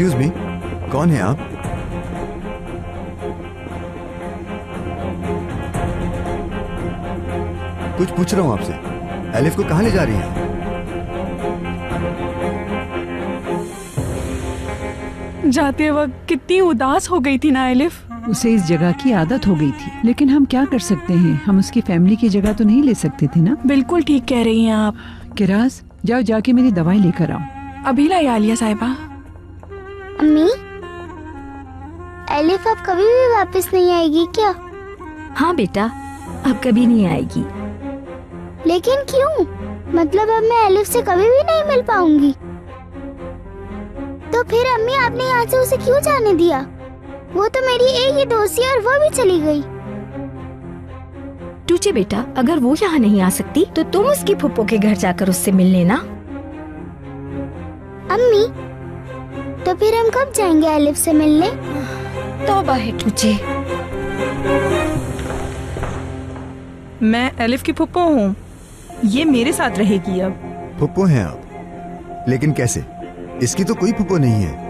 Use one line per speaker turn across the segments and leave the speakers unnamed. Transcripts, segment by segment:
Excuse me, कौन है आप? कुछ पूछ रहा हूं आपसे। एलिफ को कहां ले जा रही हैं?
जाते वक्त कितनी उदास हो गई थी ना एलिफ।
उसे इस जगह की आदत हो गई थी, लेकिन हम क्या कर सकते हैं, हम उसकी फैमिली की जगह तो नहीं ले सकते थे ना।
बिल्कुल ठीक कह रही हैं आप।
किराज, जाओ जाके मेरी दवाई लेकर आओ।
अभी लाई आलिया साहिबा।
अम्मी, एलिफ अब कभी भी वापस नहीं आएगी क्या?
हाँ बेटा, अब कभी नहीं आएगी।
लेकिन क्यों? मतलब अब मैं एलिफ से कभी भी नहीं मिल पाऊंगी। तो फिर अम्मी आपने यहाँ से उसे क्यों जाने दिया? वो तो मेरी एक ही दोस्त थी और वो भी चली गई।
टूचे बेटा, अगर वो यहाँ नहीं आ सकती तो तुम उसकी फुप्पो के घर जाकर उससे मिल लेना।
अम्मी, तो फिर हम कब जाएंगे एलिफ से मिलने?
तौबा है टूचे।
मैं एलिफ की फुप्पो हूँ, ये मेरे साथ रहेगी अब।
फुप्पो हैं आप? लेकिन कैसे? इसकी तो कोई फुप्पो नहीं है।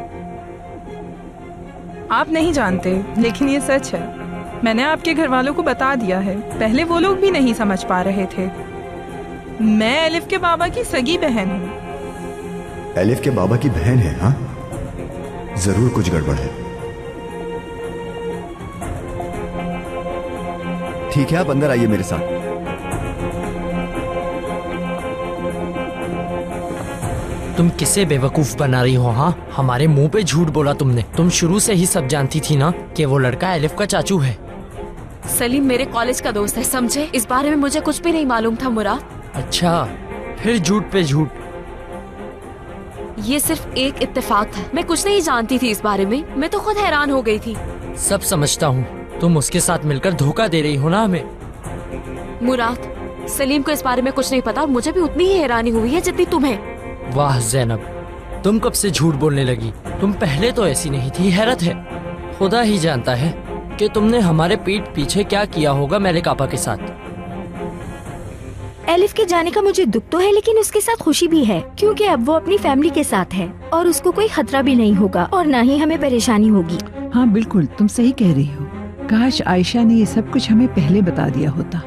आप नहीं जानते, लेकिन ये सच है। मैंने आपके घर वालों को बता दिया है। पहले वो लोग भी नहीं समझ पा रहे थे। मैं एलिफ के बाबा की सगी बहन हूँ।
एलिफ के बाबा की बहन है? हाँ, जरूर कुछ गड़बड़ है। ठीक है, आप अंदर आइए मेरे साथ।
तुम किसे बेवकूफ बना रही हो? हाँ, हमारे मुंह पे झूठ बोला तुमने। तुम शुरू से ही सब जानती थी ना कि वो लड़का एलिफ का चाचू है।
सलीम मेरे कॉलेज का दोस्त है, समझे? इस बारे में मुझे कुछ भी नहीं मालूम था मुराद।
अच्छा, फिर झूठ पे झूठ।
ये सिर्फ एक इत्तेफाक था, मैं कुछ नहीं जानती थी इस बारे में। मैं तो खुद हैरान हो गई थी।
सब समझता हूँ, तुम उसके साथ मिलकर धोखा दे रही हो ना हमें।
मुराद, सलीम को इस बारे में कुछ नहीं पता और मुझे भी उतनी ही हैरानी हुई है जितनी तुम्हें।
वाह जैनब, तुम कब से झूठ बोलने लगी? तुम पहले तो ऐसी नहीं थी। हैरत है, खुदा ही जानता है कि तुमने हमारे पीठ पीछे क्या किया होगा मेरे कापा के साथ।
एलिफ के जाने का मुझे दुख तो है, लेकिन उसके साथ खुशी भी है, क्योंकि अब वो अपनी फैमिली के साथ है और उसको कोई खतरा भी नहीं होगा और ना ही हमें परेशानी होगी।
हाँ बिल्कुल, तुम सही कह रही हो। काश आयशा ने ये सब कुछ हमें पहले बता दिया होता।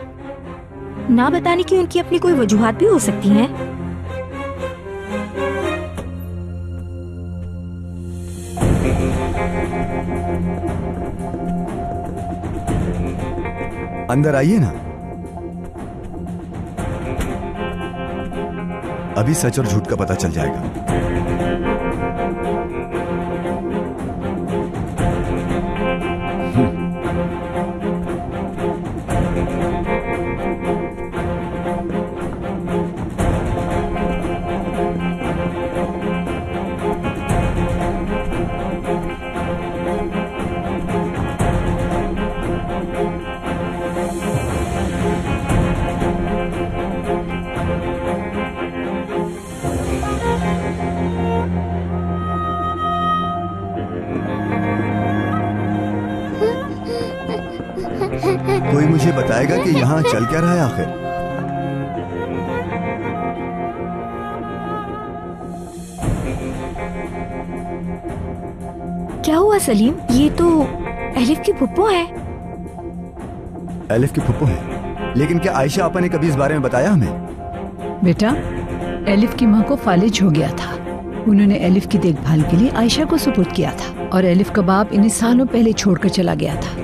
ना बताने की उनकी अपनी कोई वजूहात भी हो सकती हैं।
अंदर आइए ना। अभी सच और झूठ का पता चल जाएगा। कोई मुझे बताएगा कि यहाँ चल क्या रहा है आखिर?
क्या हुआ सलीम? ये तो एलिफ की फुप्पो है।
एलिफ की फुप्पो है? लेकिन क्या आयशा आपा ने कभी इस बारे में बताया हमें?
बेटा, एलिफ की माँ को फालिज हो गया था। उन्होंने एलिफ की देखभाल के लिए आयशा को सुपुर्द किया था और एलिफ का बाप इन्हें सालों पहले छोड़कर चला गया था।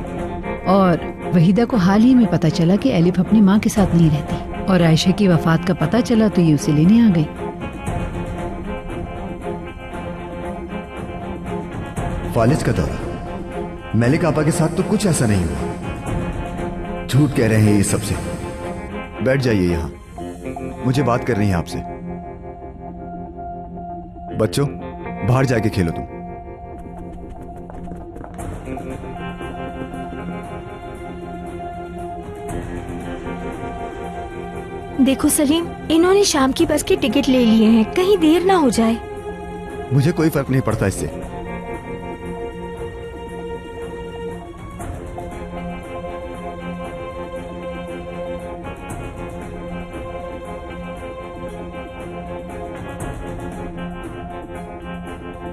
और वहीदा को हाल ही में पता चला कि एलिफ अपनी माँ के साथ नहीं रहती और आयशा की वफात का पता चला तो ये उसे लेने आ गई।
फालिज का दौरा? मलिक आपा के साथ तो कुछ ऐसा नहीं हुआ। झूठ कह रहे हैं ये सबसे। बैठ जाइए यहाँ, मुझे बात करनी है आपसे। बच्चों, बाहर जाके खेलो तुम।
देखो सलीम, इन्होंने शाम की बस के टिकट ले लिए हैं, कहीं देर ना हो जाए।
मुझे कोई फर्क नहीं पड़ता इससे।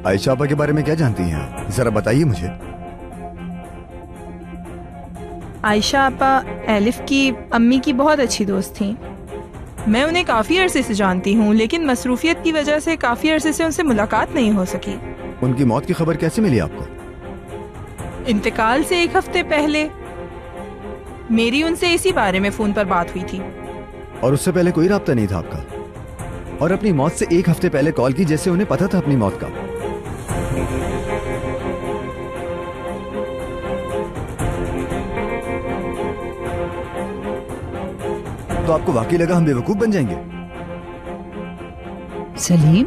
आयशा आपा के बारे में क्या जानती हैं आप? जरा बताइए मुझे।
आयशा आपा एलिफ की अम्मी की बहुत अच्छी दोस्त थी। मैं उन्हें काफ़ी अरसे से जानती हूँ, लेकिन मसरूफियत की वजह से काफ़ी अरसे से उनसे मुलाकात नहीं हो सकी।
उनकी मौत की खबर कैसे मिली आपको?
इंतकाल से 1 हफ्ते पहले मेरी उनसे इसी बारे में फ़ोन पर बात हुई थी।
और उससे पहले कोई राब्ता नहीं था आपका? और अपनी मौत से 1 हफ्ते पहले कॉल की, जैसे उन्हें पता था अपनी मौत का। तो आपको वाकई लगा हम बेवकूफ बन जाएंगे?
सलीम,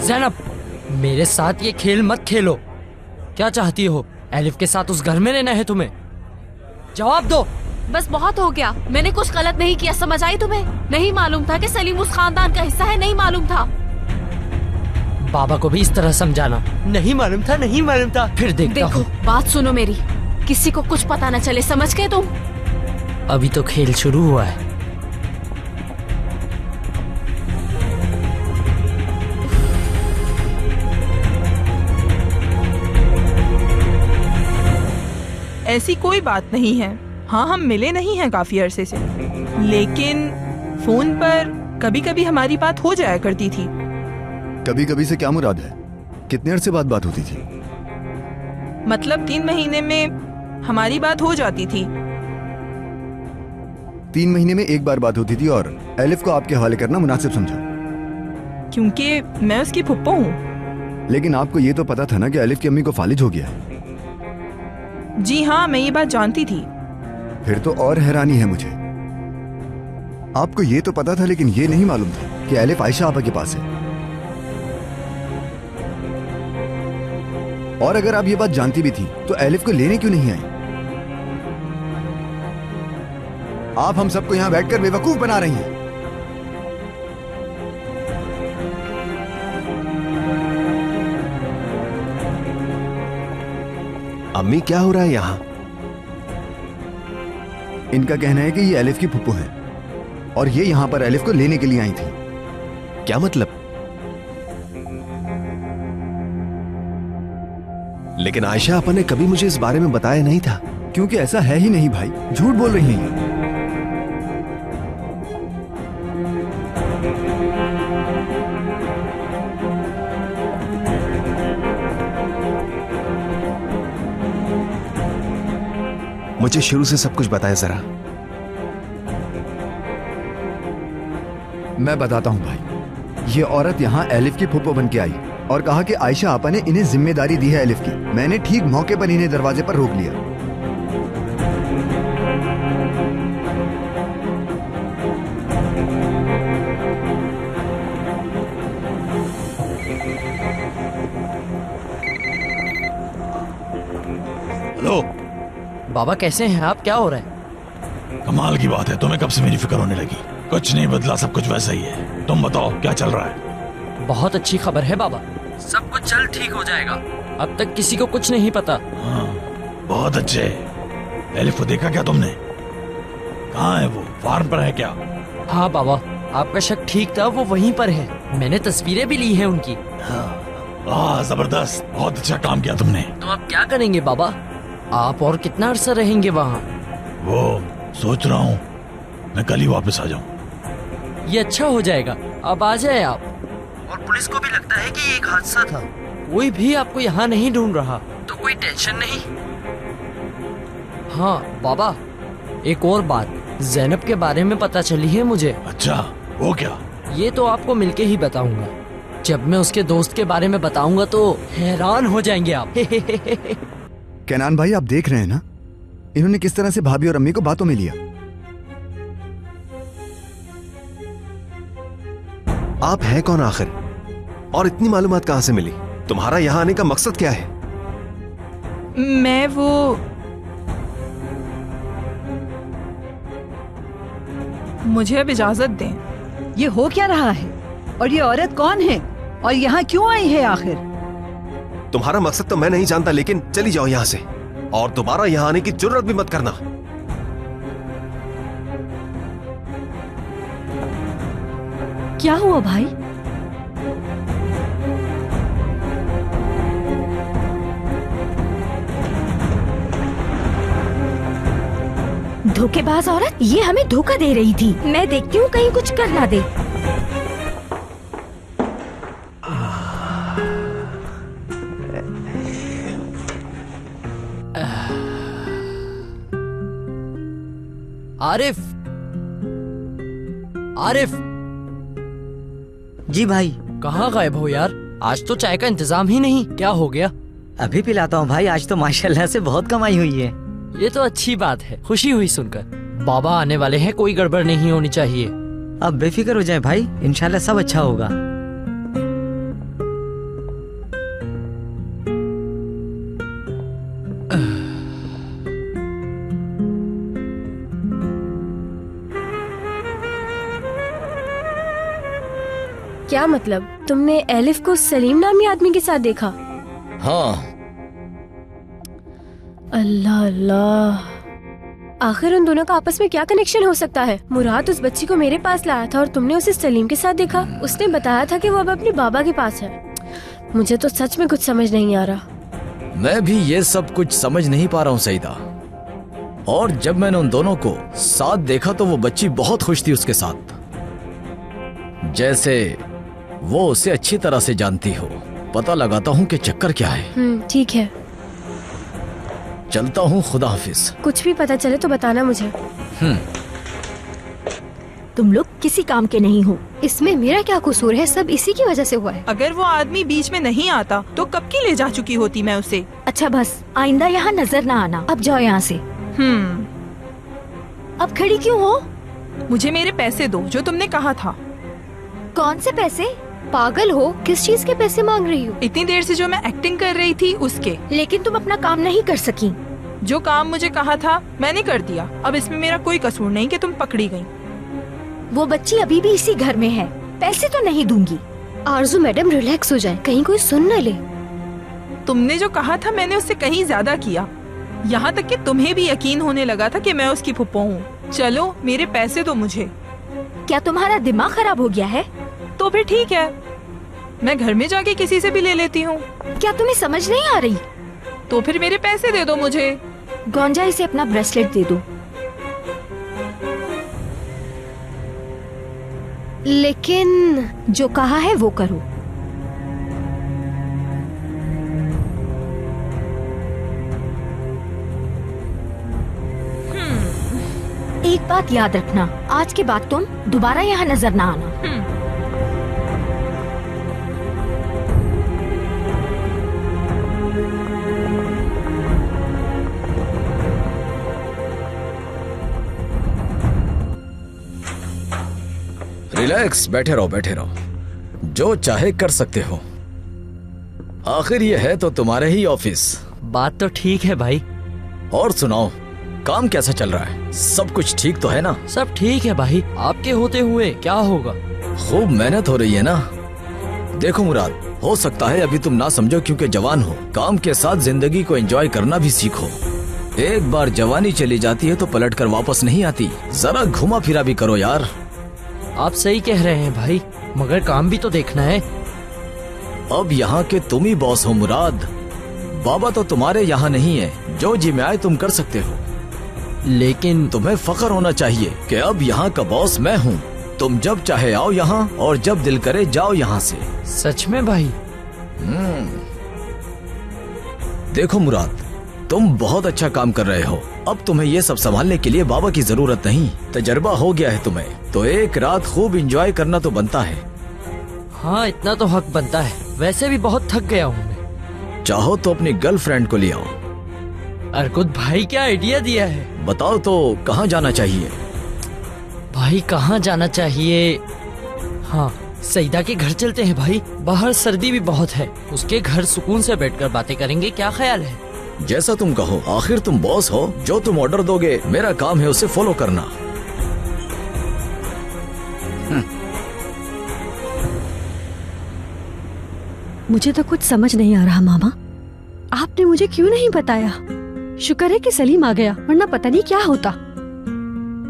ज़ैनब, मेरे साथ ये खेल मत खेलो। क्या चाहती हो? एलिफ के साथ उस घर में रहना है तुम्हें? जवाब दो।
बस बहुत हो गया। मैंने कुछ गलत नहीं किया, समझ आई तुम्हें? नहीं मालूम था कि सलीम उस खानदान का हिस्सा है, नहीं मालूम था।
बाबा को भी इस तरह समझाना। नहीं मालूम था, नहीं मालूम था। फिर देखता
देखो,
हूँ।
बात सुनो मेरी, किसी को कुछ पता न चले, समझ गए तुम?
अभी तो खेल शुरू हुआ है।
ऐसी कोई बात नहीं है। हाँ, हम मिले नहीं हैं काफी अरसे से, लेकिन फोन पर कभी कभी हमारी बात हो जाया करती थी।
कभी कभी से क्या मुराद है? कितने अरसे बाद बात होती थी?
मतलब 3 महीने में हमारी बात हो जाती थी।
3 महीने में एक बार बात होती थी और एलिफ को आपके हवाले करना मुनासिब समझा?
क्योंकि मैं उसकी फुप्पो हूँ।
लेकिन आपको ये तो पता था ना कि एलिफ की अम्मी को फालिज हो गया है।
जी हाँ, मैं ये बात जानती थी।
फिर तो और हैरानी है मुझे। आपको ये तो पता था, लेकिन ये नहीं मालूम था कि एलिफ आयशा आपा के पास है। और अगर आप ये बात जानती भी थी तो एलिफ को लेने क्यों नहीं आई? आप हम सबको यहां बैठकर बेवकूफ बना रही हैं।
अम्मी, क्या हो रहा है यहाँ?
इनका कहना है कि ये एलिफ की फुप्पो है और ये यहां पर एलिफ को लेने के लिए आई थी।
क्या मतलब? लेकिन आयशा आपा ने कभी मुझे इस बारे में बताया नहीं था।
क्योंकि ऐसा है ही नहीं भाई, झूठ बोल रही हैं।
मुझे शुरू से सब कुछ बताएं जरा।
मैं बताता हूं भाई। ये औरत यहां एलिफ की फुप्पो बन के आई और कहा कि आयशा आपा ने इन्हें जिम्मेदारी दी है एलिफ की। मैंने ठीक मौके पर इन्हें दरवाजे पर रोक लिया।
हेलो
बाबा, कैसे हैं आप? क्या हो रहा है?
कमाल की बात है, तुम्हें कब से मेरी फिक्र होने लगी? कुछ नहीं बदला, सब कुछ वैसा ही है। तुम बताओ क्या चल रहा है?
बहुत अच्छी खबर है बाबा, सब कुछ जल्द ठीक हो जाएगा। अब तक किसी को कुछ नहीं पता।
हाँ, बहुत अच्छे। एलिफ को देखा क्या तुमने? कहाँ है वो? फार्म पर है क्या?
हाँ बाबा, आपका शक ठीक था, वो वहीं पर है। मैंने तस्वीरें भी ली हैं उनकी।
हाँ, जबरदस्त, बहुत अच्छा काम किया तुमने।
तो अब क्या करेंगे बाबा? आप और कितना अरसा रहेंगे वहाँ?
वो सोच रहा हूँ मैं कल ही वापस आ जाऊँ।
ये अच्छा हो जाएगा, अब आ जाए आप। और पुलिस को भी लगता है कि ये एक हादसा था। कोई भी आपको यहाँ नहीं ढूंढ रहा, तो कोई टेंशन नहीं। हाँ बाबा, एक और बात, ज़ैनब के बारे में पता चली है मुझे।
अच्छा, वो क्या?
ये तो आपको मिलके ही बताऊंगा। जब मैं उसके दोस्त के बारे में बताऊंगा तो हैरान हो जाएंगे आप।
कैनान भाई, आप देख रहे हैं ना इन्होंने किस तरह से भाभी और अम्मी को बातों में लिया।
आप हैं कौन आखिर? और इतनी मालूमात कहां से मिली? तुम्हारा यहां आने का मकसद क्या है?
मैं वो मुझे अब इजाजत दें।
ये हो क्या रहा है? और ये औरत कौन है और यहाँ क्यों आई है आखिर?
तुम्हारा मकसद तो मैं नहीं जानता, लेकिन चली जाओ यहाँ से। और दोबारा यहाँ आने की जरूरत भी मत करना।
क्या हुआ भाई? धोखेबाज औरत, ये हमें धोखा दे रही थी। मैं देखती हूँ कहीं कुछ कर ना दे।
आरिफ, आरिफ,
जी भाई।
कहाँ गायब हो यार? आज तो चाय का इंतजाम ही नहीं, क्या हो गया?
अभी पिलाता हूँ भाई, आज तो माशाल्लाह से बहुत कमाई हुई है।
ये तो अच्छी बात है, खुशी हुई सुनकर। बाबा आने वाले हैं, कोई गड़बड़ नहीं होनी चाहिए।
अब बेफिक्र हो जाए भाई, इंशाल्लाह सब अच्छा होगा।
क्या मतलब, तुमने एलिफ को सलीम नामी आदमी के साथ देखा?
हाँ।
अल्लाह अल्लाह, आखिर उन दोनों का आपस में क्या कनेक्शन हो सकता है? मुराद उस बच्ची को मेरे पास लाया था और तुमने उसे सलीम के साथ देखा। उसने बताया था कि वो अब अपने बाबा के पास है। मुझे तो सच में कुछ समझ नहीं आ रहा।
मैं भी ये सब कुछ समझ नहीं पा रहा हूँ सईदा। और जब मैंने उन दोनों को साथ देखा तो वो बच्ची बहुत खुश थी उसके साथ, जैसे वो उसे अच्छी तरह से जानती हो। पता लगाता हूँ कि चक्कर क्या है।
ठीक है,
चलता हूँ, खुदा हाफिज।
कुछ भी पता चले तो बताना मुझे। तुम लोग किसी काम के नहीं हो।
इसमें मेरा क्या कसूर है? सब इसी की वजह से हुआ है।
अगर वो आदमी बीच में नहीं आता तो कब की ले जा चुकी होती मैं उसे।
अच्छा बस, आइंदा यहाँ नजर ना आना। अब जाओ यहाँ से। अब खड़ी क्यों हो?
मुझे मेरे पैसे दो जो तुमने कहा था।
कौन से पैसे? पागल हो? किस चीज के पैसे मांग रही हो?
इतनी देर से जो मैं एक्टिंग कर रही थी उसके।
लेकिन तुम अपना काम नहीं कर सकी।
जो काम मुझे कहा था मैंने कर दिया। अब इसमें मेरा कोई कसूर नहीं कि तुम पकड़ी गई।
वो बच्ची अभी भी इसी घर में है, पैसे तो नहीं दूंगी।
आरजू मैडम रिलैक्स हो जाए, कहीं कोई सुन न ले।
तुमने जो कहा था मैंने उससे कहीं ज्यादा किया, यहाँ तक कि तुम्हें भी यकीन होने लगा था कि मैं उसकी फुप्पो हूँ। चलो मेरे पैसे दो मुझे।
क्या तुम्हारा दिमाग खराब हो गया है?
तो फिर ठीक है, मैं घर में जाके किसी से भी ले लेती हूँ।
क्या तुम्हें समझ नहीं आ रही?
तो फिर मेरे पैसे दे दो मुझे।
गौंजा, इसे अपना ब्रेसलेट दे दो।
लेकिन
जो कहा है वो करो। एक बात याद रखना, आज के बाद तुम दोबारा यहाँ नजर ना आना।
रिलैक्स, बैठे रहो बैठे रहो, जो चाहे कर सकते हो। आखिर ये है तो तुम्हारे ही ऑफिस।
बात तो ठीक है भाई।
और सुनाओ, काम कैसा चल रहा है? सब कुछ ठीक तो है ना?
सब ठीक है भाई, आपके होते हुए क्या होगा?
खूब मेहनत हो रही है ना? देखो मुराद, हो सकता है अभी तुम ना समझो क्योंकि जवान हो। काम के साथ जिंदगी को एंजॉय करना भी सीखो। एक बार जवानी चली जाती है तो पलट कर वापस नहीं आती। जरा घुमा फिरा भी करो यार।
आप सही कह रहे हैं भाई, मगर काम भी तो देखना है।
अब यहाँ के तुम ही बॉस हो मुराद, बाबा तो तुम्हारे यहाँ नहीं है। जो जी में आए तुम कर सकते हो, लेकिन तुम्हें फख्र होना चाहिए कि अब यहाँ का बॉस मैं हूँ। तुम जब चाहे आओ यहाँ और जब दिल करे जाओ यहाँ से।
सच में भाई?
देखो मुराद, तुम बहुत अच्छा काम कर रहे हो। अब तुम्हें ये सब संभालने के लिए बाबा की जरूरत नहीं, तजर्बा हो गया है तुम्हें। तो एक रात खूब एंजॉय करना तो बनता है।
हाँ, इतना तो हक बनता है। वैसे भी बहुत थक गया हूँ मैं।
चाहो तो अपनी गर्लफ्रेंड को ले आओ।
अर्कुत भाई, क्या आइडिया दिया है।
बताओ तो कहाँ जाना चाहिए?
भाई कहाँ जाना चाहिए? हाँ, सईदा के घर चलते हैं भाई। बाहर सर्दी भी बहुत है, उसके घर सुकून से बैठकर बातें करेंगे, क्या ख्याल है?
जैसा तुम कहो, आखिर तुम बॉस हो। जो तुम ऑर्डर दोगे मेरा काम है उसे फॉलो करना।
मुझे तो कुछ समझ नहीं आ रहा मामा, आपने मुझे क्यों नहीं बताया? शुक्र है कि सलीम आ गया, वरना पता नहीं क्या होता।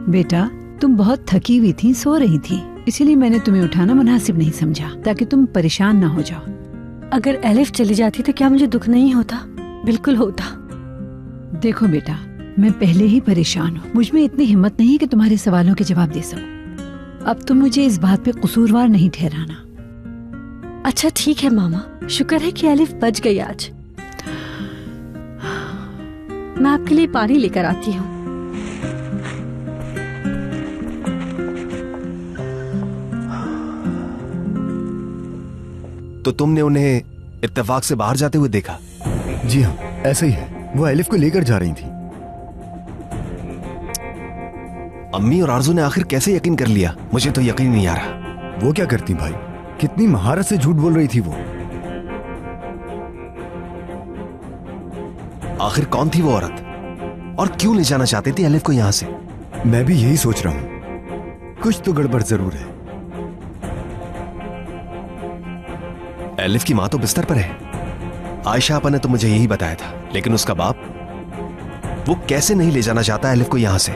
बेटा तुम बहुत थकी हुई थी, सो रही थी, इसीलिए मैंने तुम्हें उठाना मुनासिब नहीं समझा, ताकि तुम परेशान ना हो जाओ।
अगर एलिफ चली जाती तो क्या मुझे दुख नहीं होता? बिल्कुल होता।
देखो बेटा, मैं पहले ही परेशान हूँ, मुझ में इतनी हिम्मत नहीं कि तुम्हारे सवालों के जवाब दे सकूं। अब तुम मुझे इस बात पे कसूरवार नहीं ठहराना।
अच्छा ठीक है मामा, शुक्र है कि एलिफ बच गई आज। मैं आपके लिए पानी लेकर आती हूँ।
तो तुमने उन्हें इत्तेफाक से बाहर जाते हुए देखा?
जी हाँ, ऐसा ही है। वो एलिफ को लेकर जा रही थी।
अम्मी और आरजू ने आखिर कैसे यकीन कर लिया? मुझे तो यकीन नहीं आ रहा।
वो क्या करती भाई, कितनी महारत से झूठ बोल रही थी वो।
आखिर कौन थी वो औरत और क्यों ले जाना चाहती थी एलिफ को यहां से?
मैं भी यही सोच रहा हूँ, कुछ तो गड़बड़ जरूर है।
एलिफ की माँ तो बिस्तर पर है। आयशा आपा ने तो मुझे यही बताया था, लेकिन उसका बाप, वो कैसे नहीं ले जाना चाहता एलिफ को यहां से?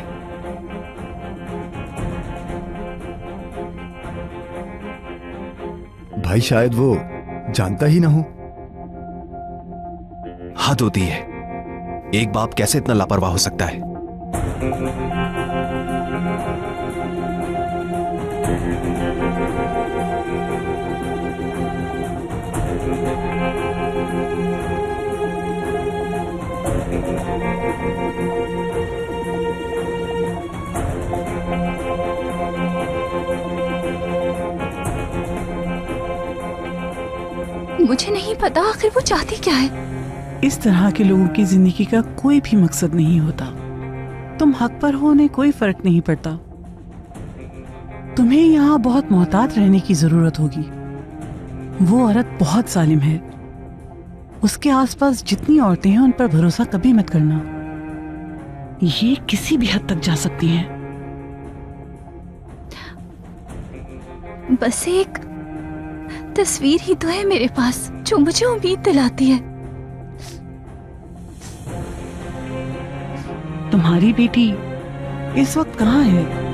भाई शायद वो जानता ही ना हो।
हद होती है, एक बाप कैसे इतना लापरवाह हो सकता है?
मुझे नहीं पता आखिर वो चाहती क्या है।
इस तरह के लोगों की जिंदगी का कोई भी मकसद नहीं होता। तुम हक पर हो, उन्हें कोई फर्क नहीं पड़ता। तुम्हें यहाँ बहुत मोहतात रहने की जरूरत होगी। वो औरत बहुत जालिम है। उसके आसपास जितनी औरतें हैं उन पर भरोसा कभी मत करना। ये किसी भी हद तक जा सकती हैं।
बस एक तस्वीर ही तो है मेरे पास जो मुझे उम्मीद दिलाती है।
तुम्हारी बेटी इस वक्त कहाँ है?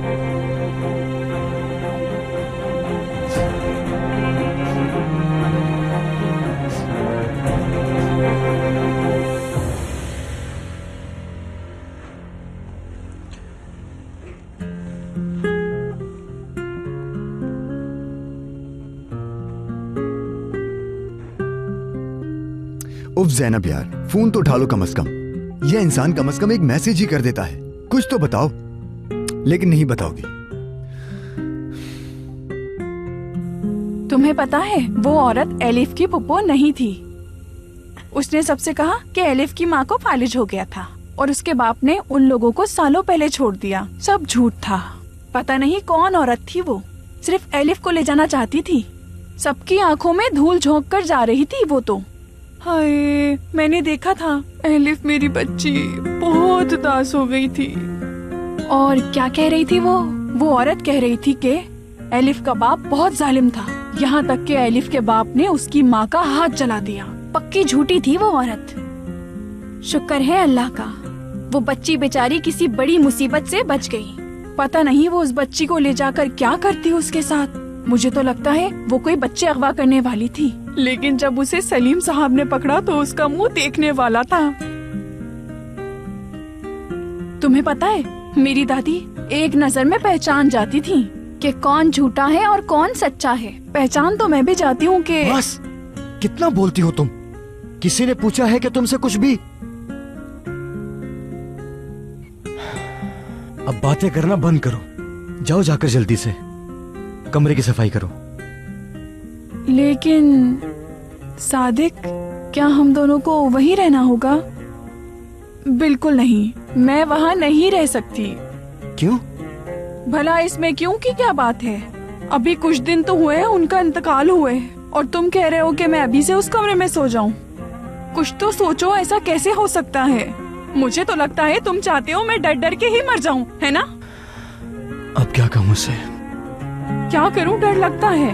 उफ ज़ैनब यार, फोन तो उठा लो कम से कम। यह इंसान कम से कम एक मैसेज ही कर देता है, कुछ तो बताओ। लेकिन नहीं बताओगी।
तुम्हें पता है वो औरत एलिफ की पुप्पो नहीं थी। उसने सबसे कहा कि एलिफ की माँ को फालिज हो गया था और उसके बाप ने उन लोगों को सालों पहले छोड़ दिया। सब झूठ था। पता नहीं कौन औरत थी वो, सिर्फ एलिफ को ले जाना चाहती थी। सबकी आंखों में धूल झोंक कर जा रही थी वो तो। हाय, मैंने देखा था एलिफ मेरी बच्ची बहुत उदास हो गई थी। और क्या कह रही थी वो औरत कह रही थी कि एलिफ का बाप बहुत जालिम था, यहाँ तक कि एलिफ के बाप ने उसकी माँ का हाथ जला दिया। पक्की झूठी थी वो औरत। शुक्र है अल्लाह का, वो बच्ची बेचारी किसी बड़ी मुसीबत से बच गई। पता नहीं वो उस बच्ची को ले जाकर क्या करती उसके साथ। मुझे तो लगता है वो कोई बच्चे अगवा करने वाली थी, लेकिन जब उसे सलीम साहब ने पकड़ा तो उसका मुंह देखने वाला था। तुम्हें पता है, मेरी दादी एक नजर में पहचान जाती थी कि कौन झूठा है और कौन सच्चा है। पहचान तो मैं भी जाती हूँ कि
बस, कितना बोलती हो तुम? किसी ने पूछा है कि तुमसे कुछ भी? अब बातें करना बंद करो, जाओ जाकर जल्दी से कमरे की सफाई करो।
लेकिन सादिक, क्या हम दोनों को वहीं रहना होगा? बिल्कुल नहीं, मैं वहाँ नहीं रह सकती।
क्यों?
भला इसमें क्यों की क्या बात है? अभी कुछ दिन तो हुए उनका इंतकाल हुए और तुम कह रहे हो कि मैं अभी से उस कमरे में सो जाऊं। कुछ तो सोचो, ऐसा कैसे हो सकता है? मुझे तो लगता है तुम चाहते हो मैं डर डर के ही मर जाऊं, है ना?
अब क्या कहूँ उसे?
क्या करूं, डर लगता है।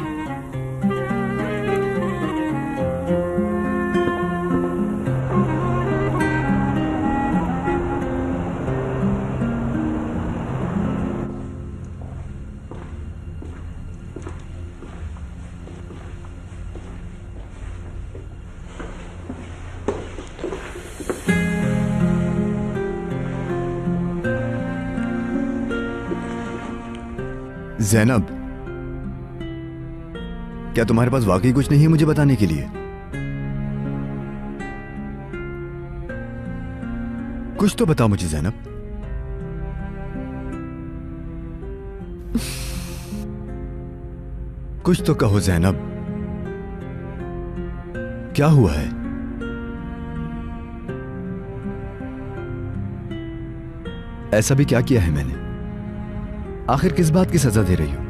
जैनब, क्या तुम्हारे पास वाकई कुछ नहीं है मुझे बताने के लिए? कुछ तो बताओ मुझे जैनब। कुछ तो कहो जैनब, क्या हुआ है? ऐसा भी क्या किया है मैंने? आखिर किस बात की सजा दे रही हो?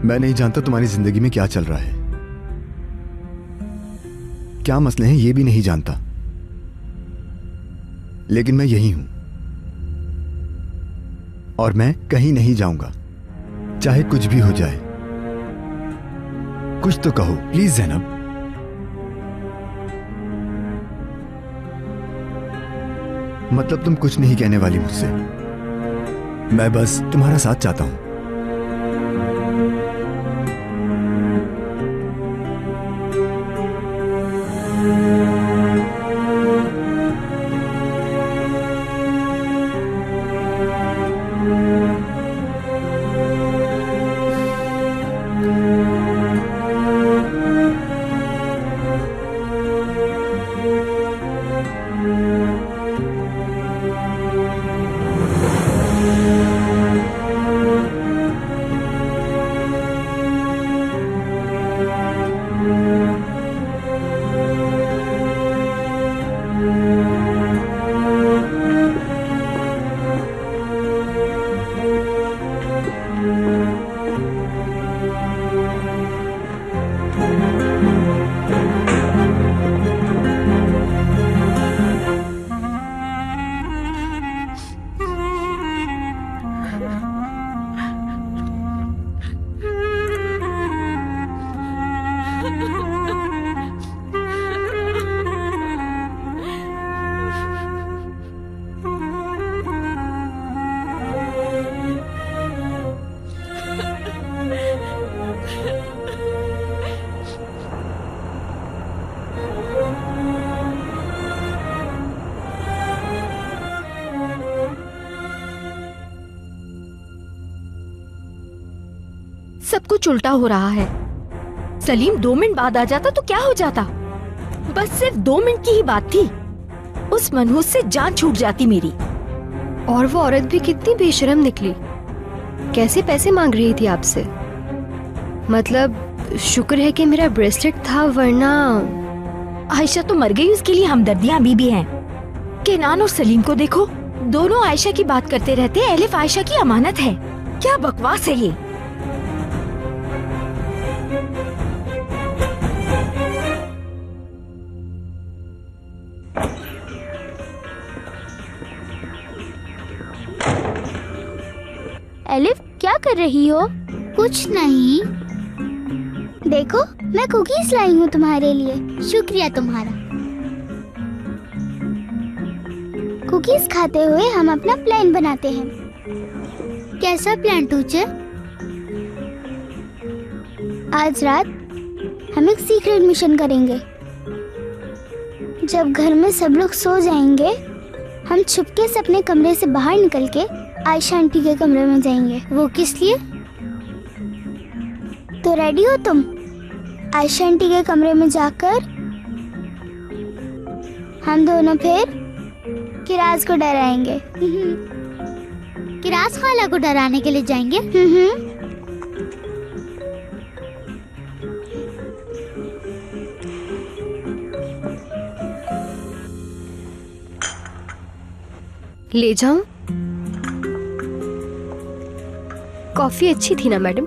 मैं नहीं जानता तुम्हारी जिंदगी में क्या चल रहा है, क्या मसले हैं, ये भी नहीं जानता, लेकिन मैं यही हूं और मैं कहीं नहीं जाऊंगा, चाहे कुछ भी हो जाए। कुछ तो कहो प्लीज जैनब। मतलब तुम कुछ नहीं कहने वाली मुझसे, मैं बस तुम्हारा साथ चाहता हूं।
सब कुछ उल्टा हो रहा है। सलीम 2 मिनट बाद आ जाता तो क्या हो जाता? बस सिर्फ 2 मिनट की ही बात थी, उस मनहूस से जान छूट जाती मेरी।
और वो औरत भी कितनी बेशर्म निकली, कैसे पैसे मांग रही थी आपसे। मतलब शुक्र है कि मेरा ब्रेसलेट था, वरना
आयशा तो मर गई, उसके लिए हमदर्दियां अभी भी हैं। केनान और सलीम को देखो, दोनों आयशा की बात करते रहते हैं। एलिफ आयशा की अमानत है। क्या बकवास है ये।
एलिफ, क्या कर रही हो? कुछ नहीं। देखो, मैं कुकीज लाई हूँ तुम्हारे लिए। शुक्रिया तुम्हारा। कुकीज खाते हुए हम अपना प्लान बनाते हैं। कैसा प्लान टीचर? आज रात हम एक सीक्रेट मिशन करेंगे। जब घर में सब लोग सो जाएंगे, हम छुपके से अपने कमरे से बाहर निकल के आयशा आंटी के कमरे में जाएंगे। वो किस लिए? तो रेडी हो तुम? आयशा आंटी के कमरे में जाकर हम दोनों फिर किराज को डराएंगे। किराज खाला को डराने के लिए जाएंगे।
ले जाऊं? कॉफी अच्छी थी ना मैडम?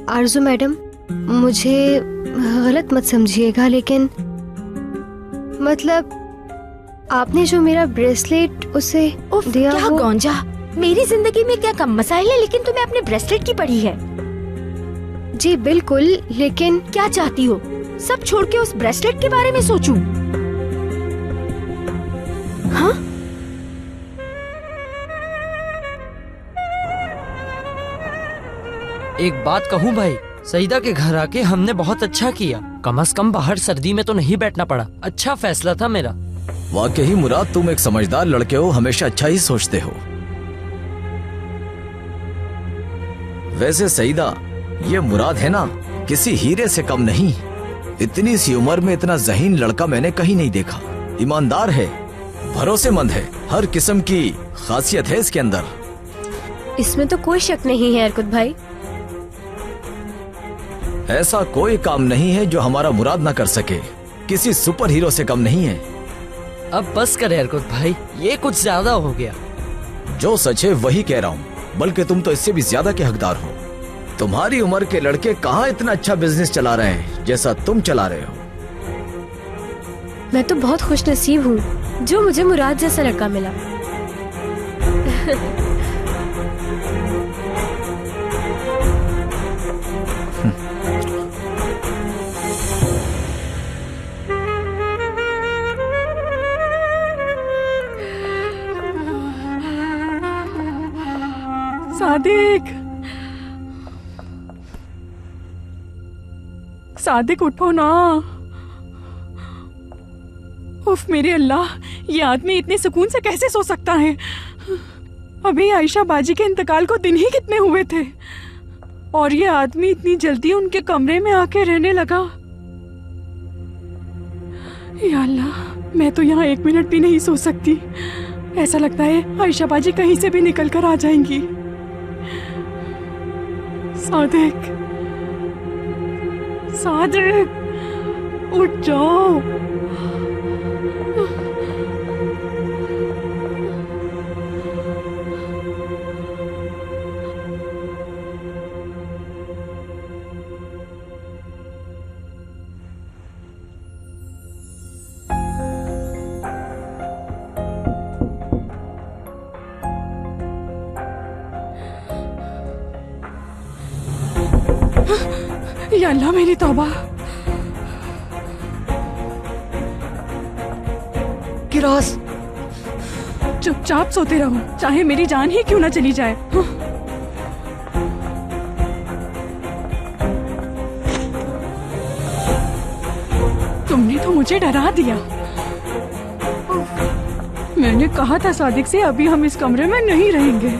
आरजू मैडम, मुझे गलत मत समझिएगा, लेकिन मतलब आपने जो मेरा ब्रेसलेट उसे दिया,
क्या गौंजा, मेरी जिंदगी में क्या कम मसाइल है, लेकिन तुम्हें अपने ब्रेसलेट की पड़ी है।
जी बिल्कुल, लेकिन
क्या चाहती हो? सब छोड़ के उस ब्रेसलेट के बारे में सोचूं?
हाँ?
एक बात कहूँ भाई, सईदा के घर आके हमने बहुत अच्छा किया। कम से कम बाहर सर्दी में तो नहीं बैठना पड़ा। अच्छा फैसला था मेरा।
वाकई मुराद, तुम एक समझदार लड़के हो, हमेशा अच्छा ही सोचते हो। वैसे सईदा, ये मुराद है ना, किसी हीरे से कम नहीं। इतनी सी उम्र में इतना ज़हीन लड़का मैंने कहीं नहीं देखा। ईमानदार है, भरोसेमंद है, हर किस्म की खासियत है इसके अंदर।
इसमें तो कोई शक नहीं है अरकुत भाई।
ऐसा कोई काम नहीं है जो हमारा मुराद ना कर सके। किसी सुपर हीरो से कम नहीं है।
अब बस करे अरकुत भाई, ये कुछ ज्यादा हो गया।
जो सच है वही कह रहा हूँ, बल्कि तुम तो इससे भी ज्यादा के हकदार हो। तुम्हारी उम्र के लड़के कहाँ इतना अच्छा बिजनेस चला रहे हैं जैसा तुम चला रहे हो।
मैं तो बहुत खुशनसीब हूँ जो मुझे मुराद जैसा लड़का मिला।
सादिक उठो ना। उफ मेरे अल्लाह, ये आदमी इतने सुकून से कैसे सो सकता है। अभी आयशा बाजी के इंतकाल को दिन ही कितने हुए थे और ये आदमी इतनी जल्दी उनके कमरे में आके रहने लगा। या अल्लाह, मैं तो यहाँ 1 मिनट भी नहीं सो सकती। ऐसा लगता है आयशा बाजी कहीं से भी निकल कर आ जाएंगी। सादिक, सादिक, उठ जाओ। या अल्लाह, मेरी तौबा।
किरास,
चुपचाप सोते रहो, चाहे मेरी जान ही क्यों ना चली जाए। तुमने तो मुझे डरा दिया। मैंने कहा था सादिक से अभी हम इस कमरे में नहीं रहेंगे।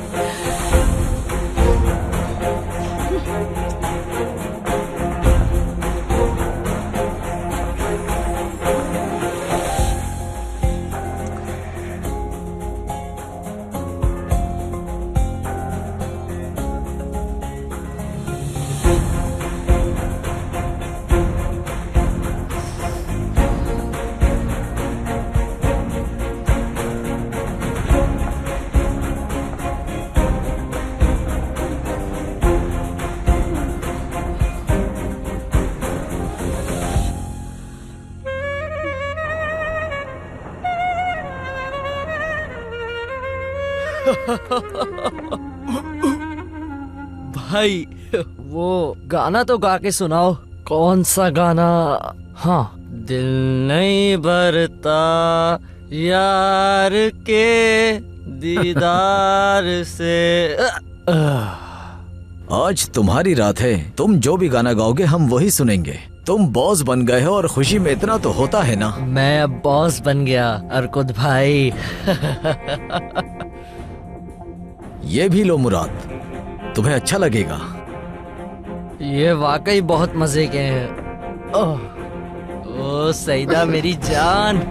भाई, वो गाना तो गा के सुनाओ। कौन सा गाना? हाँ, दिल नहीं भरता यार के दीदार से।
आज तुम्हारी रात है, तुम जो भी गाना गाओगे हम वही सुनेंगे। तुम बॉस बन गए हो और खुशी में इतना तो होता है ना।
मैं अब बॉस बन गया अरकुत भाई।
ये भी लो मुराद, तुम्हें अच्छा लगेगा।
ये वाकई बहुत मजे के हैं। ओ सईदा मेरी जान।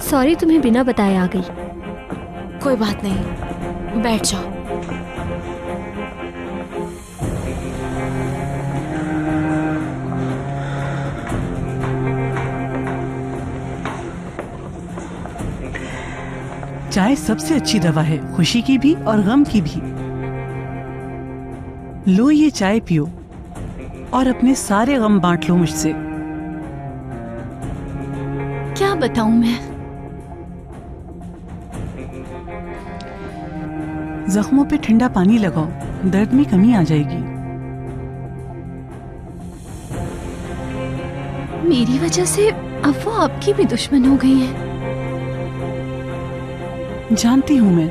सॉरी, तुम्हें बिना बताए आ गई।
कोई बात नहीं, बैठ जाओ।
चाय सबसे अच्छी दवा है, खुशी की भी और गम की भी। लो ये चाय पियो और अपने सारे गम बांट लो मुझसे।
क्या बताऊं मैं,
जख्मों पे ठंडा पानी लगाओ, दर्द में कमी आ जाएगी।
मेरी वजह से अब वो आपकी भी दुश्मन हो गई है।
जानती हूँ मैं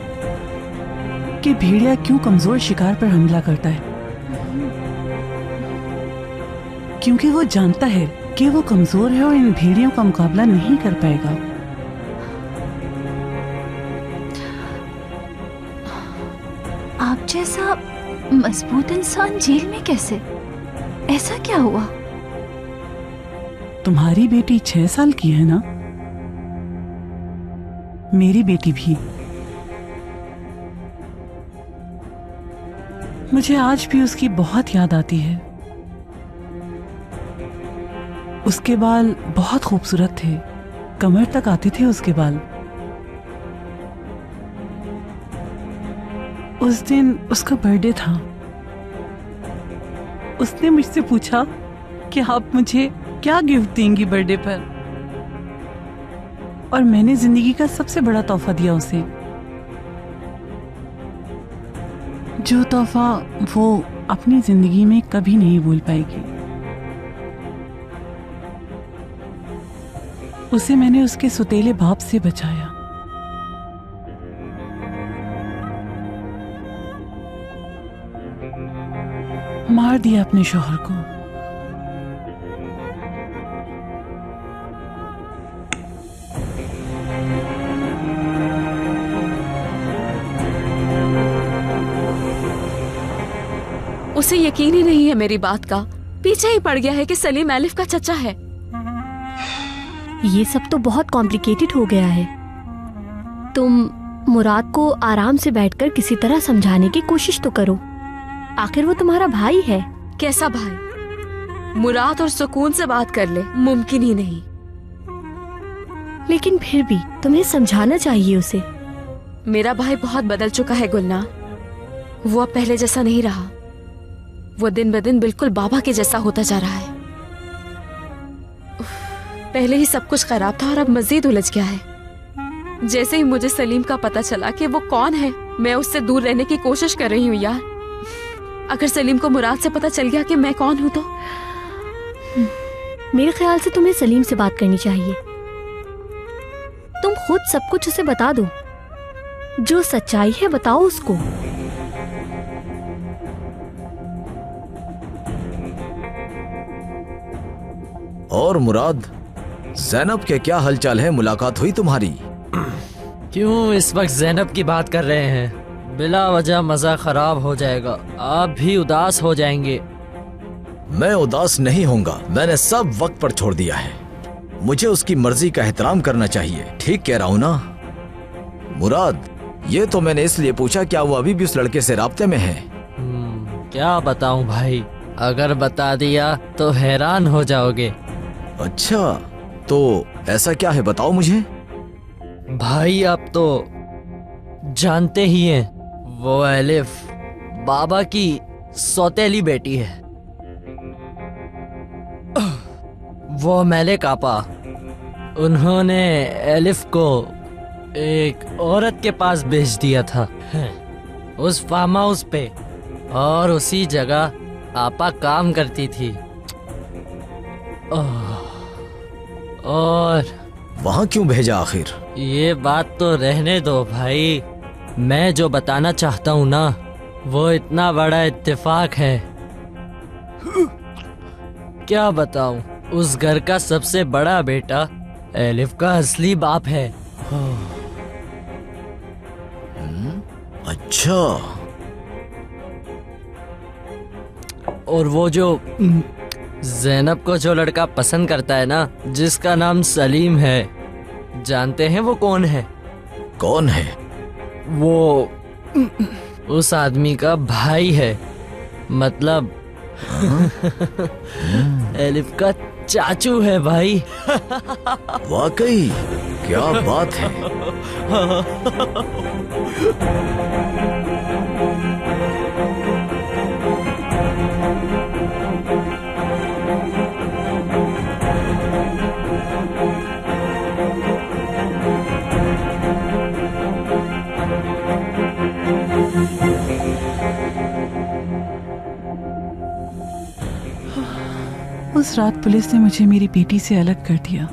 कि भेड़िया क्यों कमजोर शिकार पर हमला करता है, क्योंकि वो जानता है कि वो कमजोर है और इन भेड़ियों का मुकाबला नहीं कर पाएगा।
आप जैसा मजबूत इंसान जेल में कैसे? ऐसा क्या हुआ?
तुम्हारी बेटी 6 साल की है ना? मेरी बेटी भी। मुझे आज भी उसकी बहुत याद आती है। उसके बाल बहुत खूबसूरत थे, कमर तक आते थे उसके बाल। उस दिन उसका बर्थडे था। उसने मुझसे पूछा कि आप मुझे क्या गिफ्ट देंगी बर्थडे पर, और मैंने जिंदगी का सबसे बड़ा तोहफा दिया उसे, जो तोहफा वो अपनी जिंदगी में कभी नहीं भूल पाएगी। उसे मैंने उसके सुतेले बाप से बचाया। मार दिया अपने शौहर को।
उसे यकीन ही नहीं है मेरी बात का, पीछे ही पड़ गया है कि सलीम एलिफ का चचा है।
ये सब तो बहुत कॉम्प्लिकेटेड हो गया है। तुम मुराद को आराम से बैठकर किसी तरह समझाने की कोशिश तो करो, आखिर वो तुम्हारा भाई है।
कैसा भाई? मुराद और सुकून से बात कर ले, मुमकिन ही नहीं।
लेकिन फिर भी तुम्हें समझाना चाहिए उसे।
मेरा भाई बहुत बदल चुका है गुलना, वो अब पहले जैसा नहीं रहा। वो दिन ब दिन बिल्कुल बाबा के जैसा होता जा रहा है। पहले ही सब कुछ खराब था और अब मजीद उलझ गया है। जैसे ही मुझे सलीम का पता चला कि वो कौन है, मैं उससे दूर रहने की कोशिश कर रही हूँ यार। अगर सलीम को मुराद से पता चल गया कि मैं कौन हूँ तो
मेरे ख्याल से तुम्हें सलीम से बात करनी चाहिए। तुम खुद सब कुछ उसे बता दो, जो सच्चाई है बताओ उसको।
और मुराद, ज़ैनब के क्या हालचाल है? मुलाकात हुई तुम्हारी?
क्यों इस वक्त ज़ैनब की बात कर रहे हैं? बिला वजह मजा खराब हो जाएगा, आप भी उदास हो जाएंगे।
मैं उदास नहीं होऊंगा, मैंने सब वक्त पर छोड़ दिया है। मुझे उसकी मर्जी का एहतराम करना चाहिए। ठीक कह रहा हूं ना मुराद? ये तो मैंने इसलिए पूछा, क्या वो अभी भी उस लड़के से राब्ते में है?
क्या बताऊं भाई, अगर बता दिया तो हैरान हो जाओगे।
अच्छा, तो ऐसा क्या है, बताओ मुझे।
भाई आप तो जानते ही हैं, वो एलिफ बाबा की सौतेली बेटी है। वो मेलिक आपा, उन्होंने एलिफ को एक औरत के पास भेज दिया था उस फार्म हाउस पे, और उसी जगह आपा काम करती थी। और
वहां क्यों भेजा आखिर?
ये बात तो रहने दो भाई, मैं जो बताना चाहता हूँ ना, वो इतना बड़ा इत्तेफाक है, क्या बताऊं। उस घर का सबसे बड़ा बेटा एलिफ का असली बाप है।
अच्छा।
और वो जो ज़ैनब को जो लड़का पसंद करता है ना, जिसका नाम सलीम है, जानते हैं वो कौन है?
कौन है?
वो उस आदमी का भाई है, मतलब एलिफ का चाचू है भाई।
वाकई, क्या बात है।
उस रात पुलिस ने मुझे मेरी बेटी से अलग कर दिया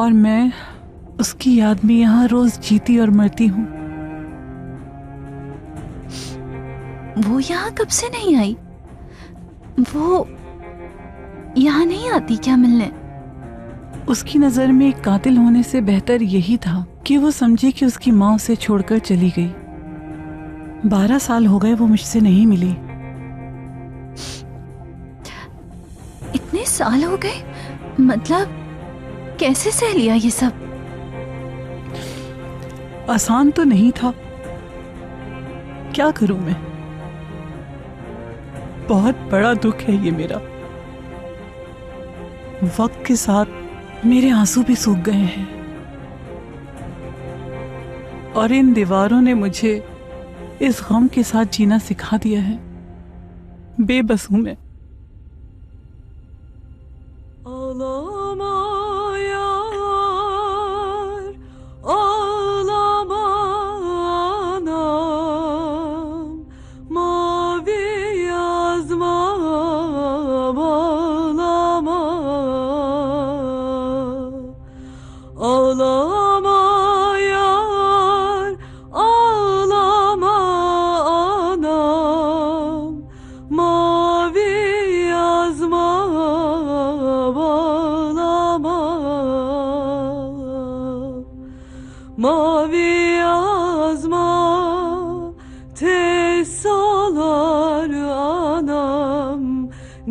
और मैं उसकी याद में यहाँ रोज जीती और मरती हूँ।
वो यहाँ कब से नहीं आई? वो यहाँ नहीं आती क्या मिलने?
उसकी नजर में एक कातिल होने से बेहतर यही था कि वो समझे कि उसकी माँ उसे छोड़कर चली गई। 12 साल हो गए वो मुझसे नहीं मिली।
इतने साल हो गए? मतलब कैसे सह लिया ये सब?
आसान तो नहीं था, क्या करूं मैं। बहुत बड़ा दुख है ये मेरा। वक्त के साथ मेरे आंसू भी सूख गए हैं और इन दीवारों ने मुझे इस गम के साथ जीना सिखा दिया है। बेबस हूं मैं।
Mavi yazma tesalar anam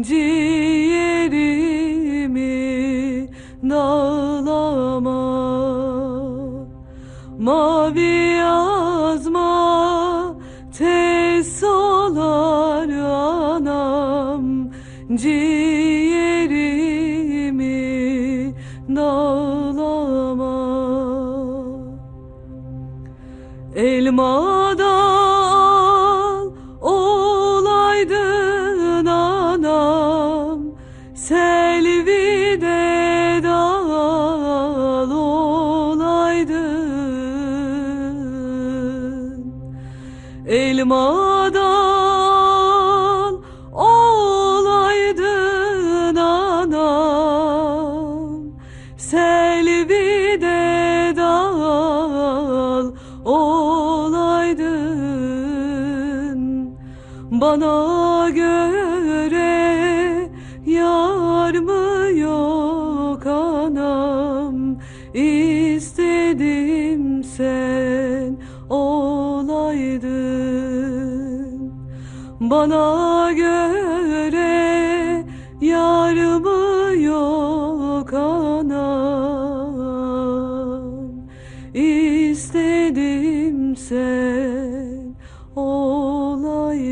ciğerimi dağlama. Mavi yazma tesalar anam ciğerimi dağlama. Elmada al olaydın anam, Selvi'de dal olaydın. Elmada al olaydın anam, Selvi'de dal olaydın. Bana göre yar mı yok anam, istedim sen olaydın. Bana göre yar mı yok anam, istedim sen olaydın.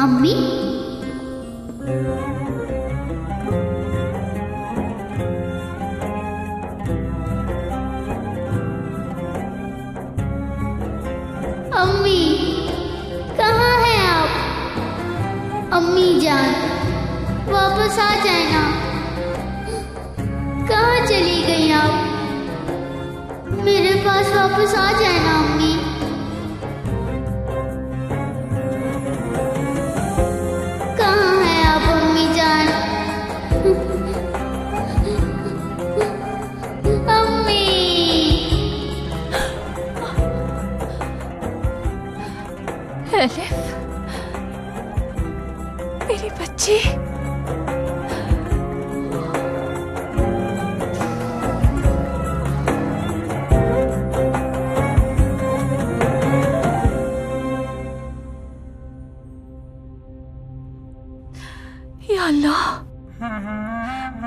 अम्मी, अम्मी कहाँ हैं आप? अम्मी जान वापस आ जाए ना। कहाँ चली गई आप? मेरे पास वापस आ जाए ना अम्मी। कहाँ हैं आप अम्मी जान? अम्मी,
एलिफ, मेरी बच्ची। या अल्लाह,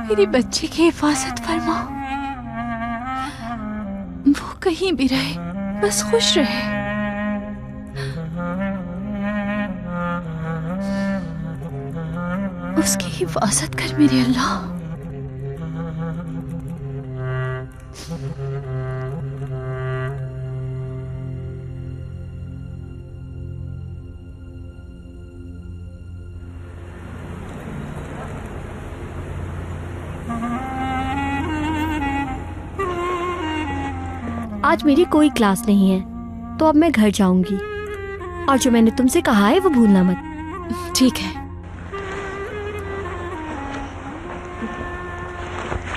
मेरी बच्ची की हिफाजत फरमा। वो कहीं भी रहे, बस खुश रहे। उसकी हिफाजत कर मेरे अल्लाह।
आज मेरी कोई क्लास नहीं है, तो अब मैं घर जाऊंगी। और जो मैंने तुमसे कहा है वो भूलना मत।
ठीक है।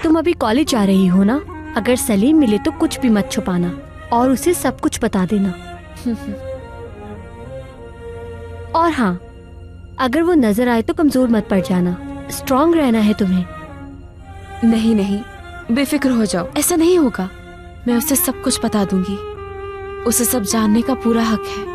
तुम अभी कॉलेज जा रही हो ना? अगर सलीम मिले तो कुछ भी मत छुपाना और उसे सब कुछ बता देना। और हाँ, अगर वो नजर आए तो कमजोर मत पड़ जाना। स्ट्रांग रहना है तुम्हें।
नहीं नहीं, बेफिक्र हो जाओ, ऐसा नहीं होगा। मैं उसे सब कुछ बता दूंगी। उसे सब जानने का पूरा हक है।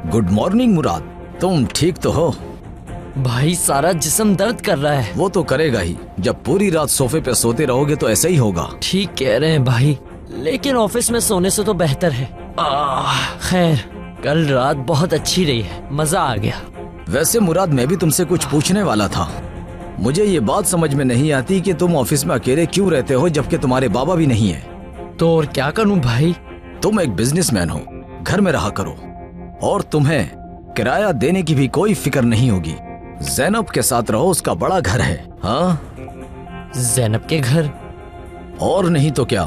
गुड मॉर्निंग मुराद, तुम ठीक तो हो?
भाई सारा जिस्म दर्द कर रहा है।
वो तो करेगा ही, जब पूरी रात सोफे पे सोते रहोगे तो ऐसा ही होगा।
ठीक कह रहे हैं भाई, लेकिन ऑफिस में सोने से तो बेहतर है। खैर, कल रात बहुत अच्छी रही है, मजा आ गया।
वैसे मुराद, मैं भी तुमसे कुछ पूछने वाला था। मुझे ये बात समझ में नहीं आती कि तुम ऑफिस में अकेले क्यों रहते हो जबकि तुम्हारे बाबा भी नहीं है।
तो और क्या करूं भाई?
तुम एक बिजनेसमैन हो, घर में रहा करो और तुम्हें किराया देने की भी कोई फिक्र नहीं होगी। ज़ैनब के साथ रहो, उसका बड़ा घर है। हाँ,
ज़ैनब के घर?
और नहीं तो क्या,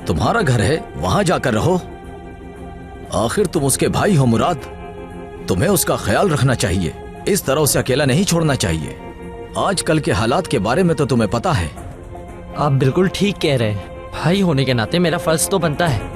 तुम्हारा घर है, वहां जाकर रहो। आखिर तुम उसके भाई हो मुराद, तुम्हें उसका ख्याल रखना चाहिए। इस तरह उसे अकेला नहीं छोड़ना चाहिए। आजकल के हालात के बारे में तो तुम्हें पता है।
आप बिल्कुल ठीक कह रहे हैं। भाई होने के नाते मेरा फर्ज तो बनता है।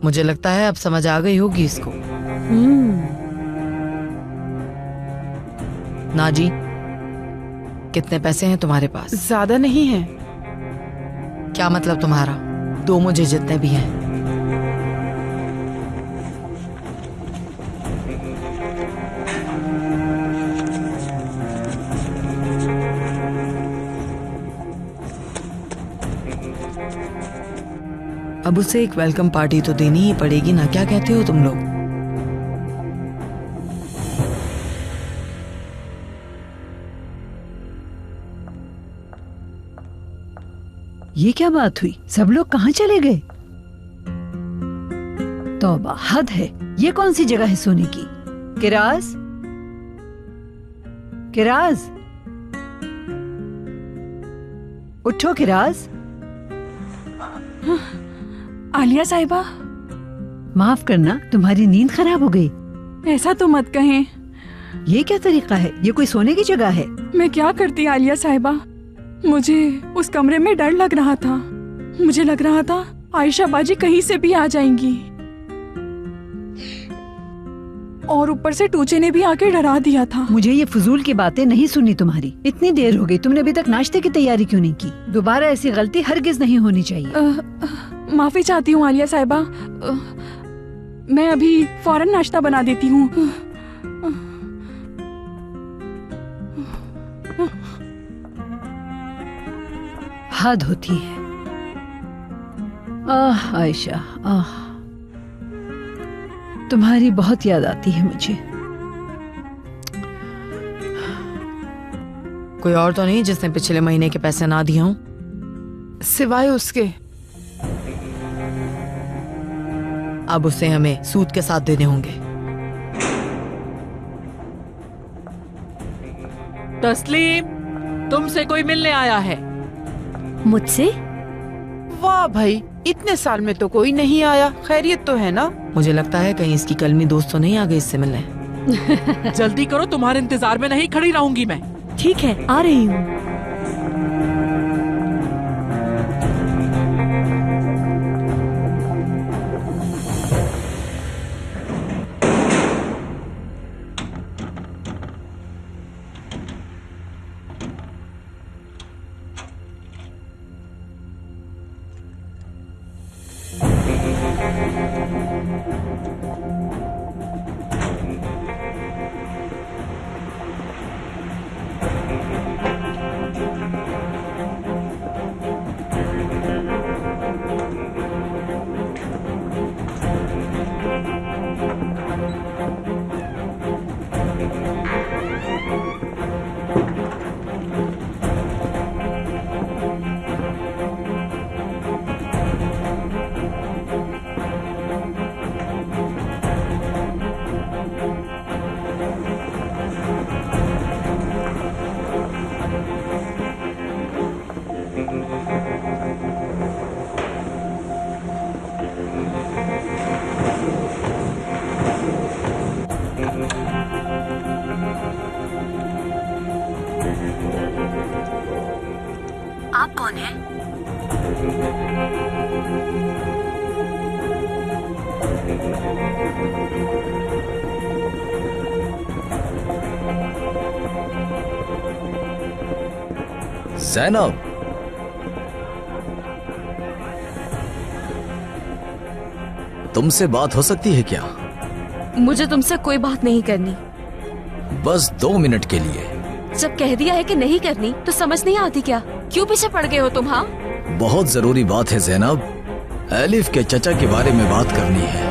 मुझे लगता है अब समझ आ गई होगी इसको। नाजी, कितने पैसे हैं तुम्हारे पास?
ज्यादा नहीं है।
क्या मतलब तुम्हारा? दो मुझे जितने भी हैं। अब उसे एक वेलकम पार्टी तो देनी ही पड़ेगी ना, क्या कहते हो तुम लोग?
ये क्या बात हुई? सब लोग कहाँ चले गए? तौबा, हद है। ये कौन सी जगह है सोने की? किराज, किराज, उठो किराज।
आलिया साहिबा,
माफ करना, तुम्हारी नींद खराब हो गई।
ऐसा तो मत कहें।
ये क्या तरीका है? ये कोई सोने की जगह है?
मैं क्या करती आलिया साहिबा, मुझे उस कमरे में डर लग रहा था। मुझे लग रहा था आयशा बाजी कहीं से भी आ जाएंगी, और ऊपर से टूचे ने भी आके डरा दिया था।
मुझे ये फजूल की बातें नहीं सुननी तुम्हारी। इतनी देर हो गई, तुमने अभी तक नाश्ते की तैयारी क्यों नहीं की? दोबारा ऐसी गलती हरगिज नहीं होनी चाहिए।
माफी चाहती हूँ आलिया साहिबा, मैं अभी फौरन नाश्ता बना देती हूँ।
हद होती है। आह आयशा, आह, तुम्हारी बहुत याद आती है मुझे।
कोई और तो नहीं जिसने पिछले महीने के पैसे ना दिए हों?
सिवाय उसके।
अब उसे हमें सूद के साथ देने होंगे।
तस्लीम, तुमसे कोई मिलने आया है।
मुझसे?
वाह भाई, इतने साल में तो कोई नहीं आया। खैरियत तो है ना?
मुझे लगता है कहीं इसकी कलमी दोस्त तो नहीं आ गई इससे मिलने।
जल्दी करो, तुम्हारे इंतजार में नहीं खड़ी रहूंगी मैं।
ठीक है, आ रही हूँ।
आप कौन हैं?
जैनब, तुमसे बात हो सकती है क्या?
मुझे तुमसे कोई बात नहीं करनी।
बस 2 मिनट के लिए।
जब कह दिया है कि नहीं करनी तो समझ नहीं आती क्या? क्यों पीछे पड़ गए हो तुम? हाँ,
बहुत जरूरी बात है जैनब। एलिफ के चचा के बारे में बात करनी है।